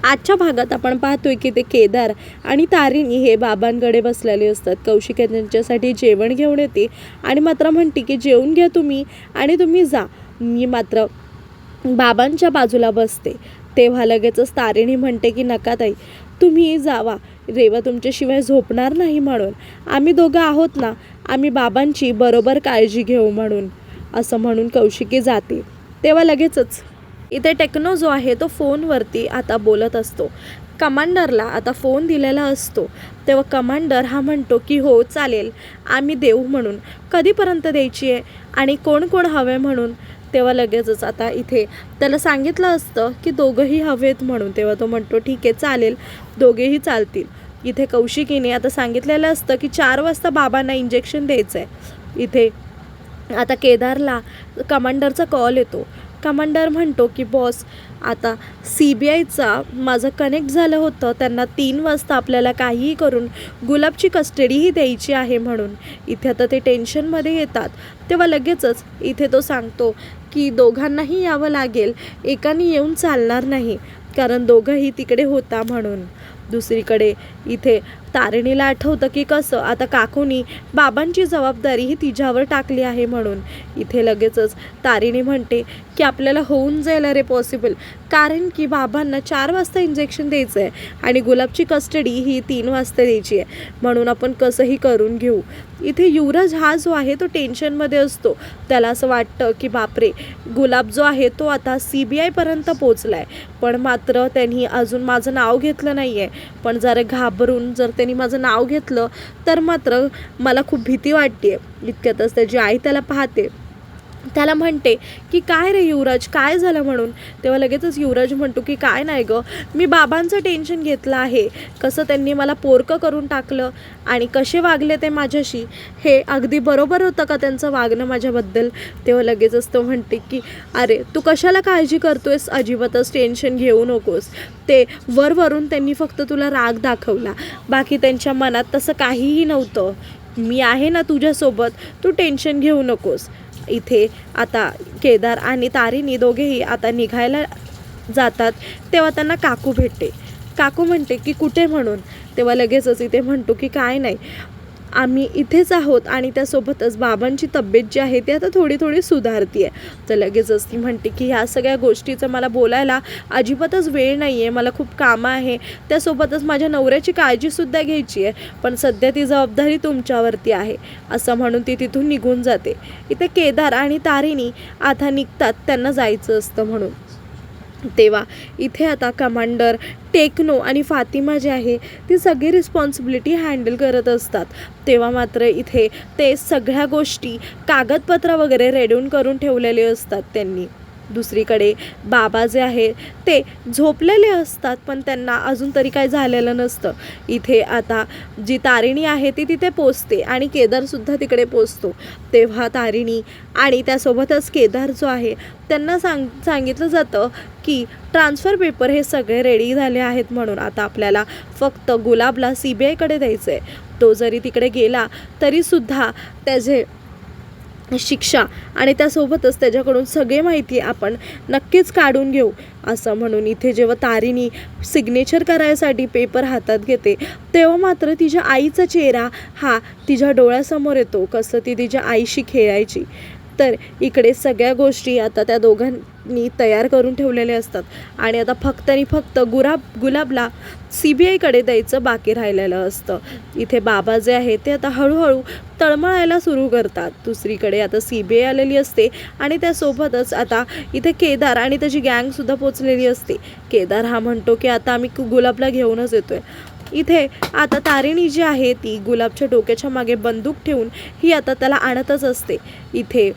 आजच्या भागात आपण पाहतोय की ते केदार आणि तारिणी हे बाबांकडे बसलेले असतात. कौशिक त्यांच्यासाठी जेवण घेऊन येते आणि मात्र म्हणते की जेवून घ्या तुम्ही आणि तुम्ही जा. मी मात्र बाबांच्या बाजूला बसते. तेव्हा लगेचच तारिणी म्हणते की नका ताई, तुम्ही जावा. रेवा तुमच्याशिवाय झोपणार नाही म्हणून. आम्ही दोघं आहोत ना, आम्ही बाबांची बरोबर काळजी घेऊ म्हणून. असं म्हणून कौशिकी जाते. तेव्हा लगेचच इथे टेक्नो जो आहे तो फोनवरती आता बोलत असतो. कमांडरला आता फोन दिलेला असतो. तेव्हा कमांडर हा म्हणतो की हो चालेल, आम्ही देऊ म्हणून. कधीपर्यंत द्यायची आहे आणि कोण कोण हवे म्हणून. तेव्हा लगेचच आता इथे त्याला सांगितलं असतं की दोघंही हवेत म्हणून. तेव्हा तो म्हणतो ठीक आहे चालेल, दोघेही चालतील. इथे कौशिकीने आता सांगितलेलं असतं की 4 वाजता बाबांना इंजेक्शन द्यायचं आहे. इथे आता केदारला कमांडरचा कॉल येतो. कमांडर म्हणतो की बॉस, आता CBIचा माझं कनेक्ट झालं होतं, त्यांना 3 वाजता आपल्याला काहीही करून गुलाबची कस्टडीही द्यायची आहे म्हणून. इथे आता ते टेन्शनमध्ये येतात. तेव्हा लगेचच इथे तो सांगतो की दोघांनाही यावं लागेल, एकाने येऊन चालणार नाही, कारण दोघंही तिकडे होता म्हणून. दुसरीकडे इथे तारिणीला आठवतं की कसं आता काकूनी बाबांची जबाबदारी ही तिच्यावर टाकली आहे म्हणून. इथे लगेचच तारिणी म्हणते की आपल्याला होऊन जाईल रे पॉसिबल, कारण की बाबांना 4 वाजता इंजेक्शन द्यायचं आहे आणि गुलाबची कस्टडी ही 3 वाजता द्यायची आहे, म्हणून आपण कसंही करून घेऊ. इथे युवराज हा जो आहे तो टेन्शनमध्ये असतो. त्याला असं वाटतं की बापरे, गुलाब जो आहे तो आता CBIपर्यंत पोचला आहे, पण मात्र त्यांनी अजून माझं नाव घेतलं नाही आहे. पण जरा घाबरून जर त्यांनी माझं नाव घेतलं तर मात्र मला खूप भीती वाटते. इतक्यातच त्याची आई त्याला पाहते. त्याला म्हणते की काय रे युवराज, काय झालं म्हणून. तेव्हा लगेचच युवराज म्हणतो की काय नाही गं, मी बाबांचं टेन्शन घेतलं आहे. कसं त्यांनी मला पोरकं करून टाकलं आणि कसे वागले ते माझ्याशी, हे अगदी बरोबर होतं का त्यांचं वागणं माझ्याबद्दल. तेव्हा लगेचच तो म्हणते की अरे तू कशाला काळजी करतोयस, अजिबातच टेन्शन घेऊ नकोस. ते वरवरून त्यांनी फक्त तुला राग दाखवला, बाकी त्यांच्या मनात तसं काहीही नव्हतं. मी आहे ना तुझ्यासोबत, तू टेन्शन घेऊ नकोस. इथे आता केदार आणि तारिणी दोघेही आता निघायला जातात. तेव्हा त्यांना काकू भेटते. काकू म्हणते की कुठे म्हणून. तेव्हा लगेचच इथे म्हणतो की काय नाही, आम्ही इथेच आहोत आणि त्यासोबतच बाबांची तब्येत जी आहे ती आता थोडी थोडी सुधारते आहे. तर लगेचच ती म्हणते की ह्या सगळ्या गोष्टीचं मला बोलायला अजिबातच वेळ नाही आहे, मला खूप कामं आहे, त्यासोबतच माझ्या नवऱ्याची काळजीसुद्धा घ्यायची आहे, पण सध्या ती जबाबदारी तुमच्यावरती आहे. असं म्हणून ती तिथून निघून जाते. इथे केदार आणि तारिणी आता निघतात, त्यांना जायचं असतं म्हणून. तेव्हा इथे आता कमांडर, टेक्नो आणि फातिमा जी आहे ती सगळी रिस्पॉन्सिबिलिटी हँडल करत असतात. तेव्हा मात्र इथे ते सगळ्या गोष्टी कागदपत्र वगैरे रेडून करून ठेवलेले असतात त्यांनी. दुसरीकडे बाबा जे आहे ते झोपलेले असतात, पण त्यांना अजून तरी काय झालेलं नसतं. इथे आता जी तारिणी आहे ती तिथे पोचते आणि केदारसुद्धा तिकडे पोचतो. तेव्हा तारिणी आणि त्यासोबतच केदार जो आहे त्यांना सांगितलं जातं की ट्रान्सफर पेपर हे सगळे रेडी झाले आहेत म्हणून. आता आपल्याला फक्त गुलाबला CBIकडे द्यायचं आहे. तो जरी तिकडे गेला तरीसुद्धा त्याचे शिक्षा आणि त्यासोबतच त्याच्याकडून सगळी माहिती आपण नक्कीच काढून घेऊ. असं म्हणून इथे जेव्हा तारिणी सिग्नेचर करायसाठी पेपर हातात घेते तेव्हा मात्र तिच्या आईचा चेहरा हा तिच्या डोळ्यासमोर येतो, कसं ती तिच्या आईशी खेळायची. तर इकडे सगळ्या गोष्टी आता त्या दोघांनी तयार करून ठेवलेल्या असतात आणि आता फक्त आणि फक्त गुलाबला CBIकडे द्यायचं बाकी राहिलेलं असतं. इथे बाबा जे आहे ते आता हळूहळू तळमळायला सुरू करतात. दुसरीकडे आता CBI आलेली असते आणि त्यासोबतच आता इथे केदार आणि त्याची गँगसुद्धा पोचलेली असते. केदार हा म्हणतो की आता आम्ही गुलाबला घेऊनच येतोय. इथे आता तारिणी जी आहे ती गुलाबच्या डोक्याच्या मागे बंदूक ठेवून ही आता त्याला आणतच असते. इथे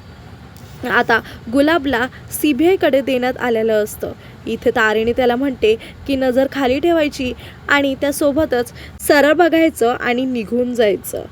आता गुलाबला CBIकडे देण्यात आलेलं असतं. इथे तारिणी त्याला म्हणते की नजर खाली ठेवायची आणि त्यासोबतच सरळ बघायचं आणि निघून जायचं.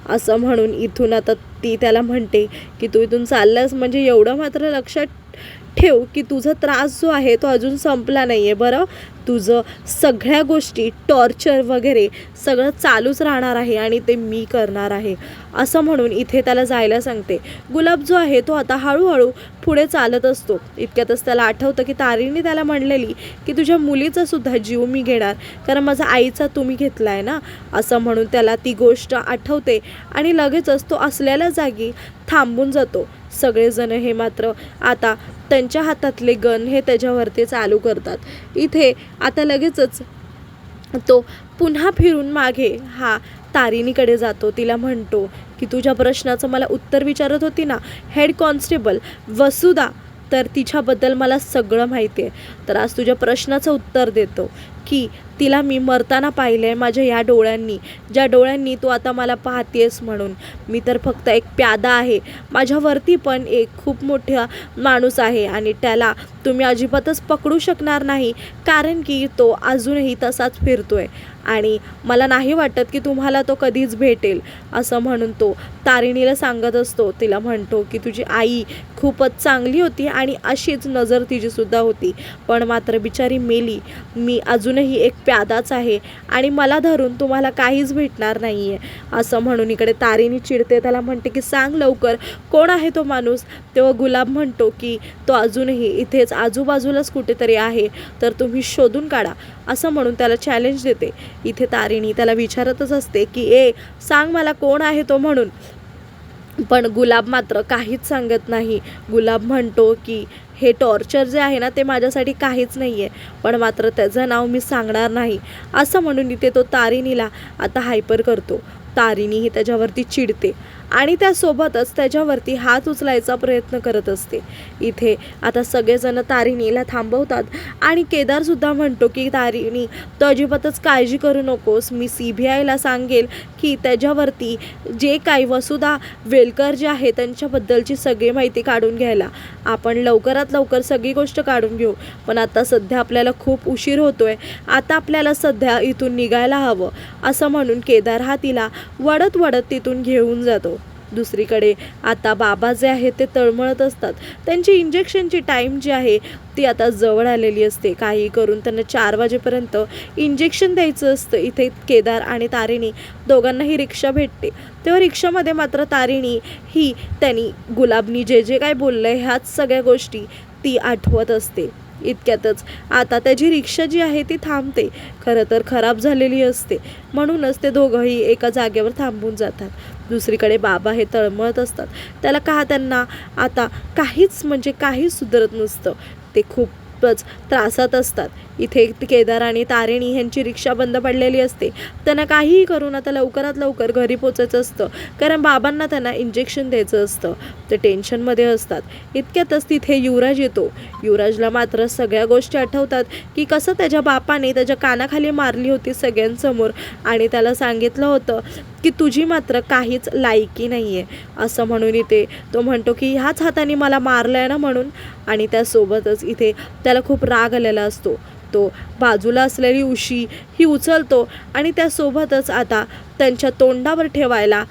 असं म्हणून इथून आता ती त्याला म्हणते की तू इथून चाललास म्हणजे एवढं मात्र लक्षात ठेव की तुझा त्रास जो आहे तो अजून संपला नाही आहे बरं. तुझं सगळ्या गोष्टी टॉर्चर वगैरे सगळं चालूच राहणार आहे आणि ते मी करणार आहे, असं म्हणून इथे त्याला जायला सांगते. गुलाब जो आहे तो आता हळूहळू पुढे चालत असतो. इतक्यातच त्याला आठवतं की तारीने त्याला म्हणलेली की तुझ्या मुलीचा सुद्धा जीव मी घेणार, कारण माझा आईचा तुम्ही घेतला आहे ना, असं म्हणून त्याला ती गोष्ट आठवते आणि लगेचच तो असलेल्या जागी थांबून जातो. सगळेजण हे मात्र आता त्यांच्या हातातले गन हे त्याच्यावरती चालू करतात. इथे आता लगेचच तो पुन्हा फिरून मागे हा तारिणीकडे जातो. तिला म्हणतो की तुझ्या प्रश्नाचं मला उत्तर विचारत होती ना हेड कॉन्स्टेबल वसुधा, तर तिच्याबद्दल मला सगळं माहिती आहे. तर आज तुझ्या प्रश्नाचं उत्तर देतो की तिला मी मरताना पाहिलं आहे माझ्या या डोळ्यांनी, ज्या डोळ्यांनी तू आता मला पाहतेस म्हणून. मी तर फक्त एक प्यादा आहे, माझ्यावरती पण एक खूप मोठा माणूस आहे आणि त्याला तुम्ही अजिबातच पकडू शकणार नाही, कारण की तो अजूनही तसाच फिरतोय आणि मला नाही वाटत की तुम्हाला तो कधीच भेटेल, असं म्हणून तो तारिणीला सांगत असतो. तिला म्हणतो की तुझी आई खूपच चांगली होती आणि अशीच नजर तिचीसुद्धा होती, पण मात्र बिचारी मेली. मी अजूनही एक प्यादाच आहे आणि मला धरून तुम्हाला काहीच भेटणार नाही आहे, असं म्हणून इकडे तारिणी चिडते. त्याला म्हणते की सांग लवकर कोण आहे तो माणूस. तेव्हा गुलाब म्हणतो की तो अजूनही इथेच आजूबाजूलाच कुठेतरी आहे, तर तुम्ही शोधून काढा, असं म्हणून त्याला चॅलेंज देते. इथे तारिणी त्याला विचारतच असते की सांग मला कोण आहे तो म्हणून, पण गुलाब मात्र काहीच सांगत नाही. गुलाब म्हणतो की हे टॉर्चर जे आहे ना ते माझ्यासाठी काहीच नाही आहे, पण मात्र त्याचं नाव मी सांगणार नाही, असं म्हणून इथे तो तारिणीला आता हायपर करतो. तारिणीही त्याच्यावरती चिडते आणि त्यासोबतच त्याच्यावरती हात उचलायचा प्रयत्न करत असते. इथे आता सगळेजण तारिणीला थांबवतात आणि केदारसुद्धा म्हणतो की तारिणी तो अजिबातच काळजी करू नकोस, मी CBIला सांगेल की त्याच्यावरती जे काही वसुधा वेलकर जे आहे त्यांच्याबद्दलची सगळी माहिती काढून घ्यायला. आपण लवकरात लवकर सगळी गोष्ट काढून घेऊ, पण आता सध्या आपल्याला खूप उशीर होतोय, आता आपल्याला सध्या इथून निघायला हवं, असं म्हणून केदार हा तिला वडत वडत तिथून घेऊन जातो. दुसरीकडे आता बाबा जे आहे ते तळमळत असतात. त्यांची इंजेक्शनची टाईम जी आहे ती आता जवळ आलेली असते. काही करून त्यांना 4 वाजेपर्यंत इंजेक्शन द्यायचं असतं. इथे केदार आणि तारिणी दोघांनाही रिक्षा भेटते. तेव्हा रिक्षामध्ये मात्र तारिणी ही त्यांनी गुलाबनी जे जे काय बोललं आहे ह्याच सगळ्या गोष्टी ती आठवत असते. इतक्यातच आता त्याची रिक्षा जी आहे ती थांबते. खरं तर खराब झालेली असते, म्हणूनच ते दोघंही एका जागेवर थांबून जातात. दुसरीकडे बाबा हे तळमळत असतात. त्यांना आता काहीच सुधरत नसतं. ते खूपच त्रासात असतात. इथे केदार आणि तारिणी ह्यांची रिक्षा बंद पडलेली असते. त्यांना काहीही करून आता लवकरात लवकर घरी पोचायचं असतं, कारण बाबांना त्यांना इंजेक्शन द्यायचं असतं. ते टेन्शनमध्ये असतात. इतक्यातच तिथे युवराज येतो. युवराजला मात्र सगळ्या गोष्टी आठवतात की कसं त्याच्या बापाने त्याच्या कानाखाली मारली होती सगळ्यांसमोर आणि त्याला सांगितलं होतं की तुझी मात्र काहीच लायकी नाही आहे, असं म्हणून इथे तो म्हणतो की ह्याच हाताने मला मारलं आहे ना म्हणून. आणि त्यासोबतच इथे त्याला खूप राग आलेला असतो. तो बाजूला असलेली उशी ही उचलतो आणि त्यासोबतच आता त्यांच्या तोंडावर ठेवायला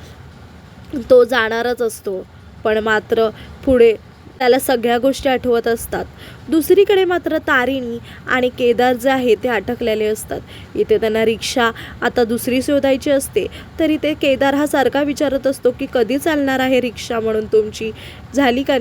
तो जाणारच असतो, पण मात्र पुढे त्याला सगळ्या गोष्टी आठवत असतात. दुसरीकडे मात्र तारिणी आणि केदार जे आहे ते अटकलेले असतात. इथे त्यांना रिक्षा आता दुसरी शोधायची असते, तरी ते केदार हा सारखा विचारत असतो की कधी चालणार आहे रिक्षा म्हणून तुमची, झाली का